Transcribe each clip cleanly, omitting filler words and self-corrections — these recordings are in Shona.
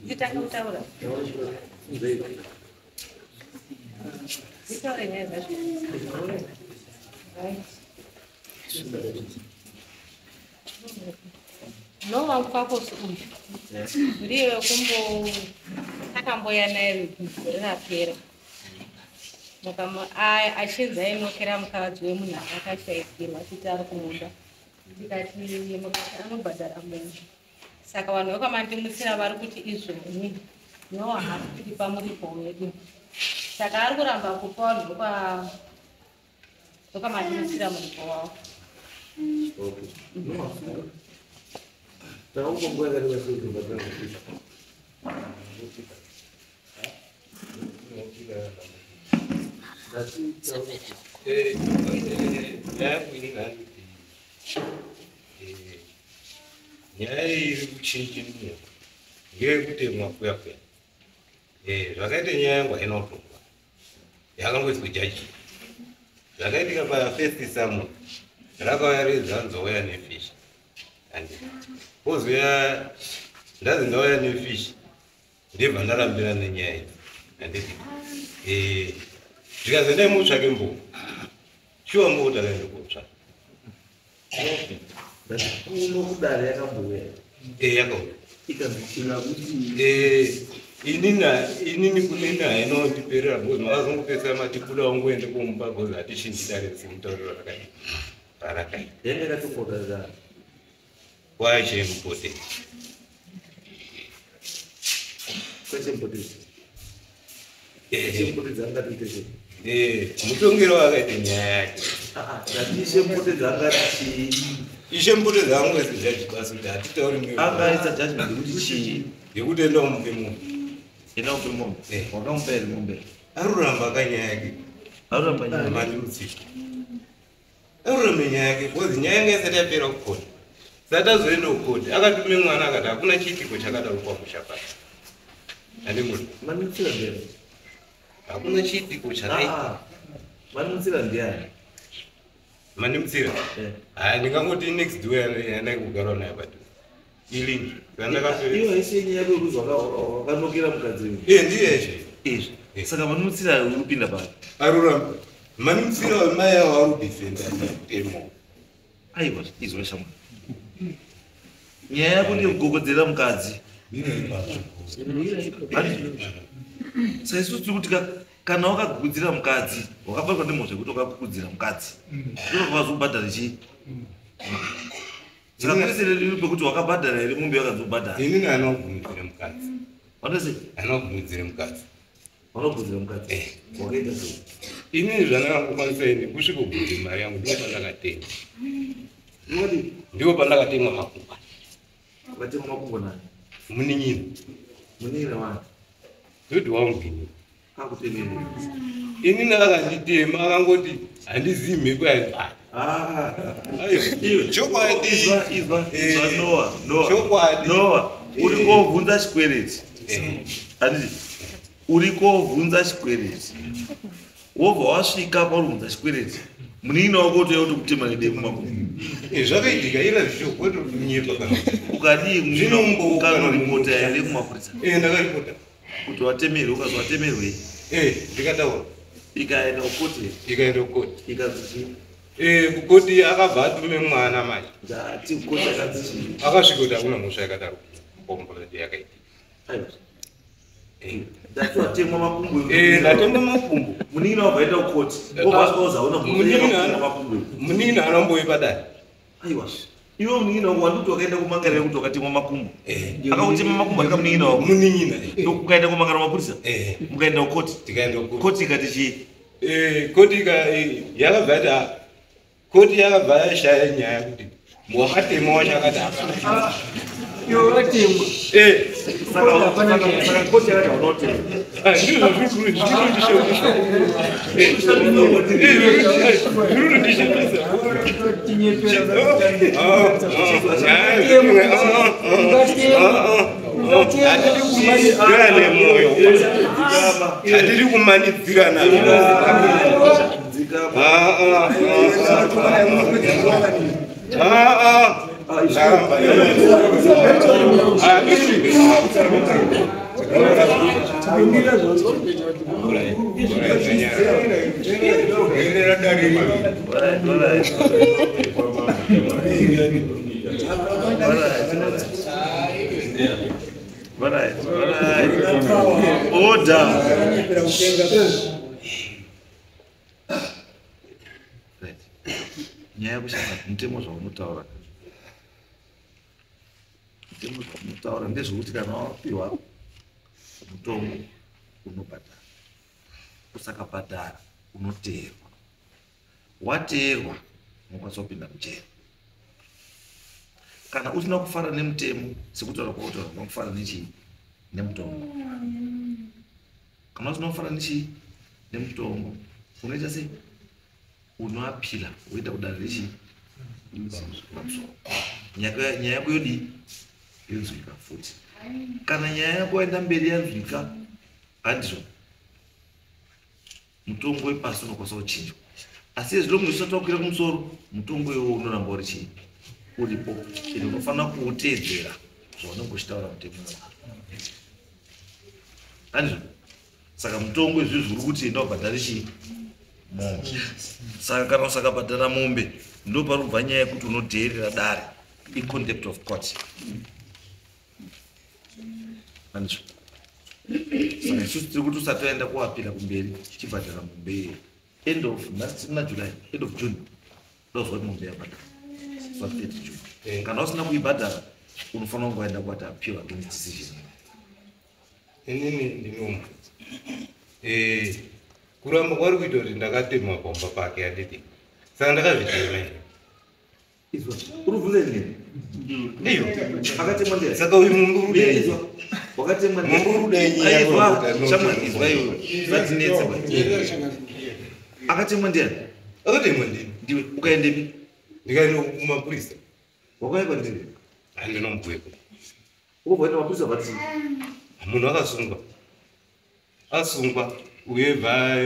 Nditanga kutaura. Nditaure nyaya zvacho. No wako uyu ndiye takamboya naye rapera mukama achinza inokera mukadzi wemunhu akashayikirwa kuti ari kumunda tikati mukati anobhadhara munhu saka vanhu vakamandimutsira vari kuti izvoni no haasi kutipa muripo wedu saka ari kuramba kupa vakamandimutsira muripo wavo. Tahu membuat dari hasil jembatan itu. Tapi tahu ya ini kan nyai kuchinjini ye kuti mwakuya kuya zvakaita nyaya inotunga yakangozwi jaji zvakaitika pa1 Samuel rakawaridza nzouya nefishi kuzuya ndazi ndauya nefishi ndibva ndarambira nenyaya idzi handiti ndikazendai mutsvake mbuku shuwa mbuku takaenda kutsvaka unokudara yakambouya yakauya ikazvitsira kuti inini kunena hainondiperera bcause makazongopesera matibuda ungoende kumba bcause hatishindidare simutauriro rakai yanga yakatokodazana wachempote kwechempote dzangatoitese mutongero wakaita nyaya yake atishempote dzangati ishempote dzangu ezijaji basi kuti hatitauri angaisa judgment yekuti chii yekuti enda umupe munhu enda upe mombe wakamupa ere mombe aruramba kanyaya yake aruramba nyaya mandimutsika aruramba nyaya yake bcause nyaya yanga isati yapera kukota satazoenda kukoti akatume mwana akati hakuna chiitiko chakada rukwamusha pasi handimuri manimutsira ndiyani hakuna chiitiko chakaita manimutsira ndiyani mandimutsira ndingangoti next way yandai kugarawo nayo pati ilingi iwo isenye yako ekuzi wakanokera mukadzi uyu ndiye izvi saka manimutsira urikupinda pati aruramba manimutsira wamai avo arudefenda emo aiwa izwa shamwa nyaya yako ndiyekugogodzera mukadzi saisuti kuti kana wakagudzira mukadzi wakabatwa nemhosva yekuti wakagudzira mukadzi ndokavazobhadhara chii saka kwesere pekuti wakabhadhara here mombe wakazobhadhara inini anagumidzire mukadzi wanese anagumidzire mukadzi wakagudzira mukadzi wakaita sei inini zvandakangokwanisa ini kusvikogudzire mari yangu ndipo pandakatenga ndipo pandakatenga makumba ukatenga makumbo nani munin'ina munira wani zodhi wangu ini akutemere inini akanditema akangoti handizivi mhepo yaibhata noa uri kovhunza chikwereti handiti uri kovhunza chikwereti wobva wasvika paurikuvhunza chikwereti munina wako utoya kuti kutema nedemu makumbo zvakaitika ira zvichokotonyepa kana ukadii ukaripota here kumapurisa ndakaripota kuti watemerwe ukazi watemerwei ndikataura ikaenda kukoti ikaenda kukoti ikazichi kukoti akabva atume mwana manje ndati kukoti akazichi akasvika kuti hakuna mhosva yakadaro kombolati yakaitika ndati watemwa makumbo ndatemwa makumbo munina wabvaenda kukoti obvasikaozaona makumbo munina anombowe padare aiwa iwe munina wangu wandikuti wakaenda kumangarira kuti wakatemwa makumbo akakutema makumbo arika munina wangu munina ukaenda kumangara mapurisa mukaenda kukoti tikaenda koti ikati chii koti yakabva koti yakabva yashaya nyaya kuti wakatema wacho akati saka koti yakati haunotema hatiri kumanidzira nazvo ndaramba Order. Nyaya yekushanda mutemo zvaunotaura ndezvekuti kana wapiwa mutombo unobhadhara, usakabhadhara unoteerwa. Wateerwa unokwanisa kupinda mujeri. Kana usina kufara nemutemo sekutaura kwautaura unokufara nemutombo. Kana usina kufara nemutombo unoita sei? Unoapila woita kudare rechi nyaya yako yonzwika futi. Kana nyaya yako yaenda mberi yanzwika, handizvo mutombo wepasi unokwanisa kuchinjwa. Asi zvino munhu usati wakwira kumusoro, mutombo iwowo unoramba uri chii? Uripo. Ino unofanira kuuteedzera zvaunenge uchitaura mutemo wako. Handizvo? Saka mutombo izvizvi uri kuti enda ubhadhare chii? Mombe. Saka kana usakabhadhara mombe, ndo parobva nyaya yekuti unoteerera dare, contempt of court. Handizvo? Saka isusu tiri kuti usati waenda kuapira kumberi chibhadhara mombe iyoyo. End of July, end of June, ndozwa kuti mombe yabhadhara. 30 June. Kana usina kuibhadhara, unofanira kungoenda kuati appeal against decision. Inini ndinomu. Kuramba kwari kuita kuti ndakatema bomba pake handiti. Saka ndakazvitema ine. Izwa, urubvunze nini? Iyo. Akatemwa ndiye. Saka uyu mumburude. Izwa. Wakatemwa ndiye. Mumburude nyaya. Aizwa, shamwa izwa iyo. Zatinetse bwa. Akatemwa ndiye. Akatemwa ndini. Ndiwe ukaendepi? Ndikaenda kumapurisa. Wakaenda ndini? Handinomukweko. Ukaenda kumapurisa bati. Munhu akasungwa. Asungwa. Uyebva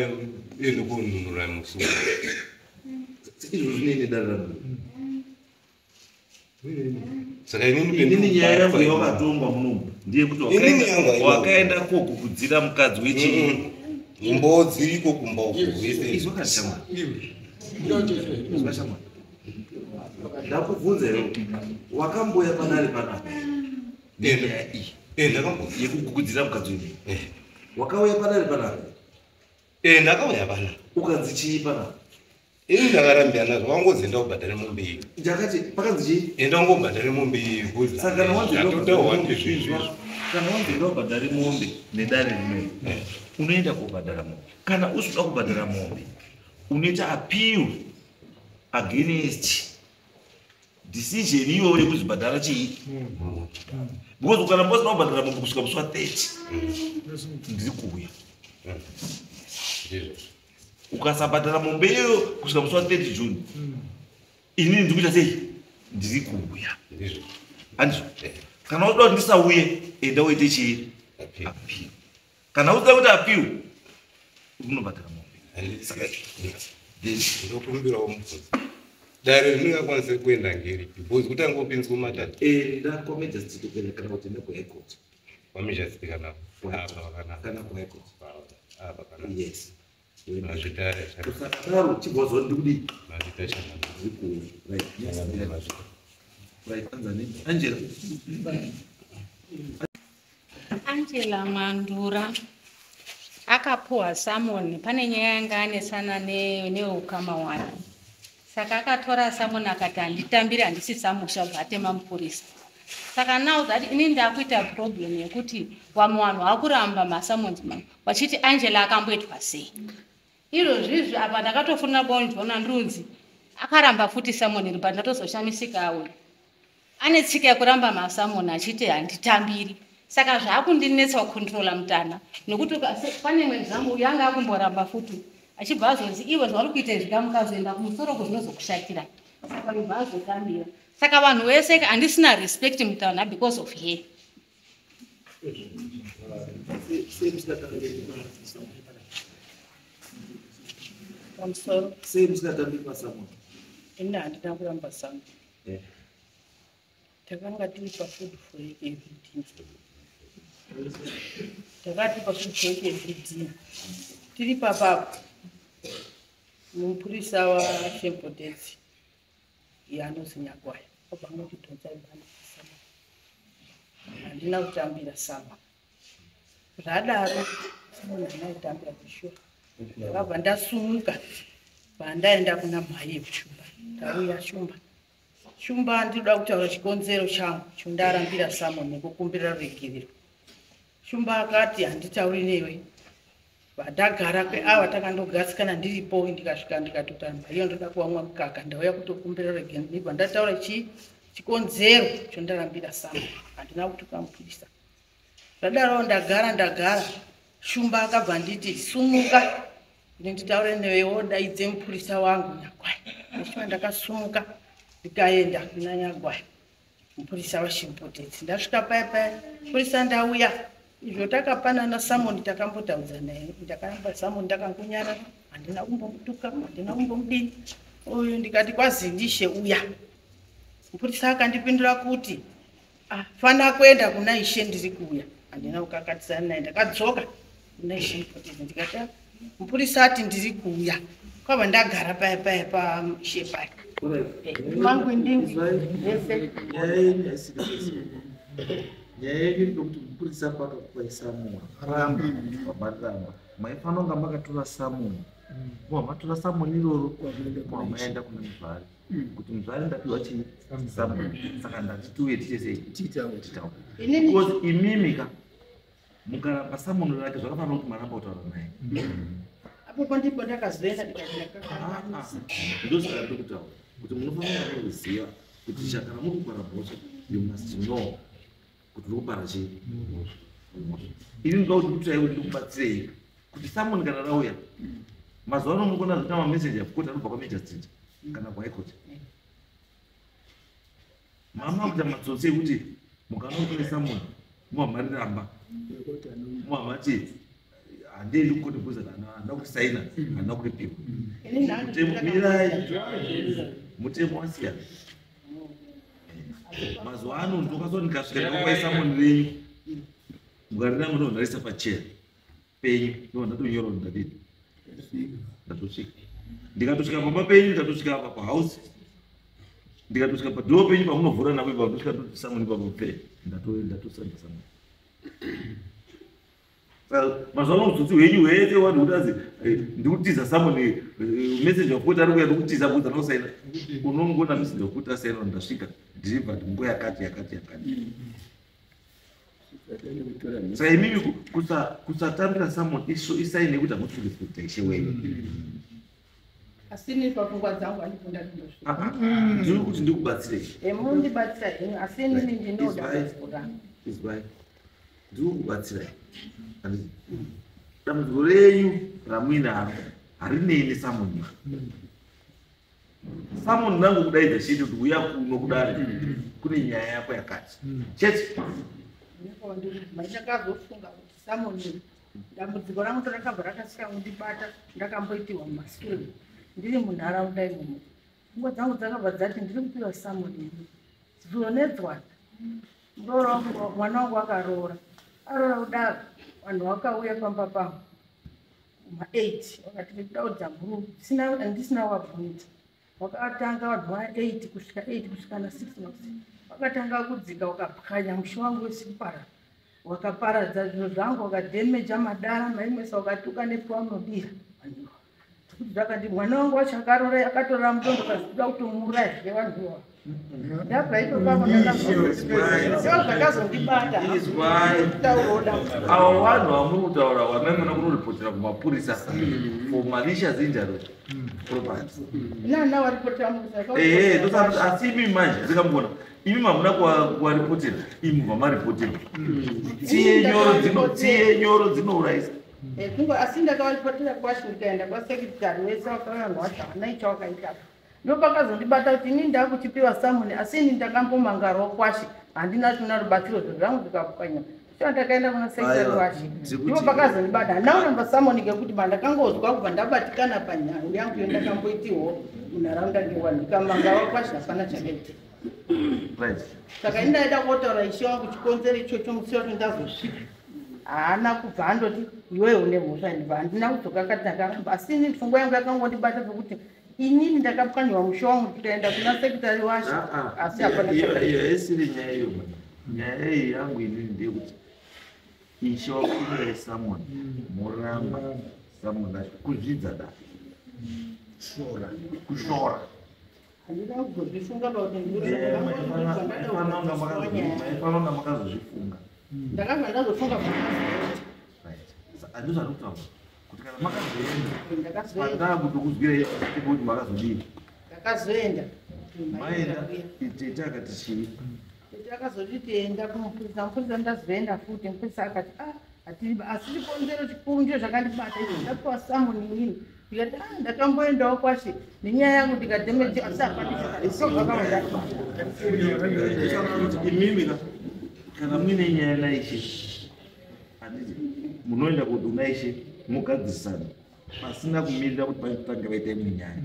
ende kununura musungu. Izvo zvinene dara. Saka inini nyaya yangu yawakatongwa munomu ndiye kuti wakaenda kokukudzira mukadzi wechii imbo dziriko kumba uko izwa kashamwa ndakubvunza iwe wakamboya padare panapa nenyaya iyi ndakamboya yekukukudzira mukadzi wechi wakauya padare panapa ndakauya panapa ukanzi chii panapa ini ndakarambira nazvo wangozi enda kubhadhare mombe iyi ndakati pakanzi chii enda ngobhadhare mombe iyi saka kana wanzi enda kubhadhare mombe nedare rimwe unoenda kubhadhara mombe. Kana usina kubhadhara mombe unoita appeal against decision iyoyo yekuzibhadhara chii because ukaramba usina kubhadhara mombe kusvika musi wa30 ndiri kuuya ukasabhadhara mombe iyoyo kusvika musi wa30 June inini ndiri kuita sei ndiri kuuya handizvo. Kana uda kuti ndisauye enda uite chii appeal. Kana uda kuti appeal unobhadhara mombe. Saka ndokumbirawo mubvunzo dare rinongakwanisa kuenda ngeri because kuti angopinzwa kumatatu ndakomedza zititokena kana kuti ndekuhigh court wamijasiti kana kana kuhigh court apa kana yes nazvitaro chibvazwa ndikudii Angela Mandura akapuwa Samoni pane nyaya yanga anesana neukama wake. Saka akatora Samoni akati handitambire handisi samusha bvatema mupurisa. Saka now that ini ndakuita problem yekuti vamwe vanhu vakuramba maSamons vachiti Angela akamboitwa sei. Iro zvizvi apa ndakatofunga bonjona ndunzi akaramba futi Samoni ripa ndatozoshamisika awe. Ane tsika yekuramba maSamoni achiti handitambiri. Saka zvakundinetsa kukontrola mutana nekuti pane imwe nzambo yanga akumboramba futi achibva azonzi iwe zvari kuita izvi kamukazoenda kumusoro kuzvinozokushakira saka ibva azotambira. Saka vanhu vese handisina respect mutana because of her. Ina handina kuramba Samoni. Takanga tiri pafood for everything. Ndakati pakuchoke ndidini. Tiri papapo. Mupurisa wa Shempotezi. Yanozi Nyagwaya. Papanoti tonza ibana sama. Handina kutambira sama. Radaro Samoni naitambira kushua. Ndakabva ndasumuka. Pandaenda kuna mai veshumba. Ndauya shumba. Shumba ndinoda kutaura chikonzero changu chondarambira Samoni nekukumbira ruregerero. Shumba akati handitauri newe. Vandagara kweava takandogasikana ndiripo ndikasvika ndikatotamba iyo ndoda kuwamwa mukaka ndauya kutokumbira ruregerero. Ndibva ndataura chikonzero chondarambira Samoni. Handina kutuka mupurisa. Zvadaro ndagara. Shumba akabva nditi sumuka. Nditaure newe wodaidze mupurisa wangu Nyagwaya. Ndishuwa ndakasumuka. Ndikaenda kuna Nyagwaya. Mupurisa wa Shempotezi. Ndasvika paya. Mupurisa ndauya. Izvo takapanana Samoni takambotaudza naye. Ndakamba Samoni ndakangunyarara. Handina kumbomutuka, handina kumbomudini. Uyu ndikati kwazindishe uya. Mupurisa akandipindura kuti fana kuenda kuna Ishe ndiri kuuya. Handina kukakatisana naye. Ndakadzoka kuna Ishe Shempotezi. Ndikati mupurisa ati ndiri kuuya. Kwava ndagara paya paIshe paya. Mangu ndingi. Nyaya ndokuti mupurisa pakakupa Samoni ramba pamaramba maifanonga makatora Samoni matora Samoni iroro maenda kuna muzvari kuti muzvari ndapiwa chii Samoni saka ndati tiuye tichitaura because imimika mukaramba Samoni rake zvakafanira kuti maramba kutaura naye apo ndipo ndakazoenda ndosaka ndokutaura kuti munofanira kuziva kuti chakara muri kubara bhosha you must know kuti urikubara chii ini ndinoda kuti kutai kuti ndikubatsirei kuti Samoni kana rauya mazuva ano munogona kuita mameseji afukoti anobva kwaMajor Street kana kwaHigh mama kuita matsotsi ekuti mukanokune Samoni muhamariramba muhamati handiendi kukoti bhuza handa kusaina handa kuripiwa mirai mutemo wasiyana mazuva ano ndokasoti ndikasvika ndikokwai Samoni renyu mukarira munonharisa pachera penyu ndo ndatonyora kuti ndadini ndatosvika ndikatosvika pamba penyu ndikatosvika apa pahouse ndikatosvika padhoo penyu pamunovhura napo ndosvika toti Samoni papapere ndatosanda Samoni mazuva ano utsotsi hwenyu hwese wati utazi ndikutiza Samoni meseji wakuti ari kuya ndikutiza bvudza nosaina unongona meseji wakuti asaina ndasvika ndiriva kuti nguva yakati saka imimi kusatambira Samoni isaine kuti hamutsvigisi kuita Ishe wenyu asini papfungwa dzangu andikunda kundosvika ndiri kuti ndikubatsirei mundibatsira henyu asi inini ndinoda kuzivura ndiri kubatsirai dambudziko renyu ramuinaro harineni Samoni nangu kudaidza chete kuti uya kuno kudari kune nyaya yako yakati chete ndakazofunga kuti Samoni dambudziko rangu rakabva rakasvika kundibata ndakamboitiwa mumasure ndiri munharaunda imomo pfungwa dzangu dzakabva dzati ndiri kupiwa Samoni zulo nedzwana mwana wangu akaroora kudaro vanhu vakauya pamba pangu ma8 vakati vekudaudza mhuru handisina wabvunza wakatanga vanhu va8 kusvika 8 kusvika na6 vakatanga kudzika wakapwanya musha wangu wese kuparara wakaparadza zvinhu zvangu wakadhemeja madara maimwesa wakatuka nepwaunodira kuti zvakati mwana wangu wacho akaroora akatorera mutondo kazikuda kutomuraya zvevanhuva ndabva ipapapo ndakazondibata avo vanhu vamuri kutaura vamaimona kunoripotera kumapurisa for malicious injury property asi imi manje ndikambona imi mamuna kuvaripotera imi vamaripotera tiye nyoro dzinourayisa asi ndakavaripotera kwashi ndikaenda kwasekretary wese wakavanhu vacho havana chawakaitapo ndopakazondibata kuti ini ndakuchipiwa Samoni asi ini ndakambomangarawo kwashi handina tuna rubatsiro zvangu zvikapwanya sho ndakaenda kuna sekretary washi ndipo pakazondibata handauramba Samoni ngekuti mandakangozwa kubva ndabatikana panyaya yangu yandakamboitiwo munharaunda ngewani ndikamangarawo kwashi hapana chakaita saka indaida kotaura Ishe wangu chikonzero ichocho musi wacho ndazosvika haana kubva andoti iwewe une mhosva ndibva handina kudzoka kati ndakaramba asini pfungwa yangu yakangondibata pekuti inini ndakapwanyiwa musho wangu tikaenda kuna sekitari wacho asi isiri nyaya iyo nyaya iyi yangu inini ndeyekuti ishe wakutumira samoni muramba samoni acho kuzvidza da kushora handina kuzozvifunga pauti maifanonga makazozvifunga ndakabva ndazofunga handizvati kutaura kuti kana makazoenda pandaa kuti kuzwira kuti makazodii ndakazoenda maenda tete akati chii akazoti tienda kumupurisa mupurisa ndazoenda futi mupurisa akati asiri konzero chikuru ndio zvakandibata izvo ndapiwa samoni inini ndikati ndakamboendawo kwashe nenyaya yangu ndikademeji asi imimika kana muine nyaya naishe handiti munoenda kuti unaishe mugadzisana pasina kumirira kuti patange vaita imwe nyaya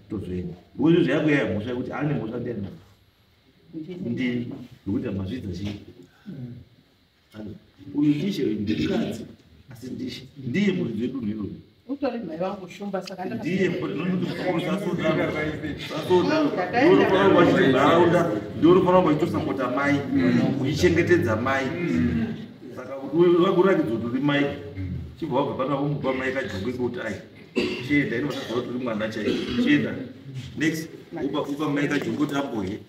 tozoenda uizvo zvayako yaya mhosva yekuti ane mhosva ndiani ndini zvokuti amazvidza chii uyu ndishe ndikadzi asi ndishe ndiye muridzi wedunhu irori utori mai vangu shumba saka ndiye ndinofanira kuachiti nharaunda ndinofanira kuachitosapota mai uchichengetedza mai saka vakuratidza kuti uri mai chibva wabva pana umupa mai kajongwe kuti ai chienda inovatadza kuti uri mwana chai chienda next upa mai kajongwe kuti amboye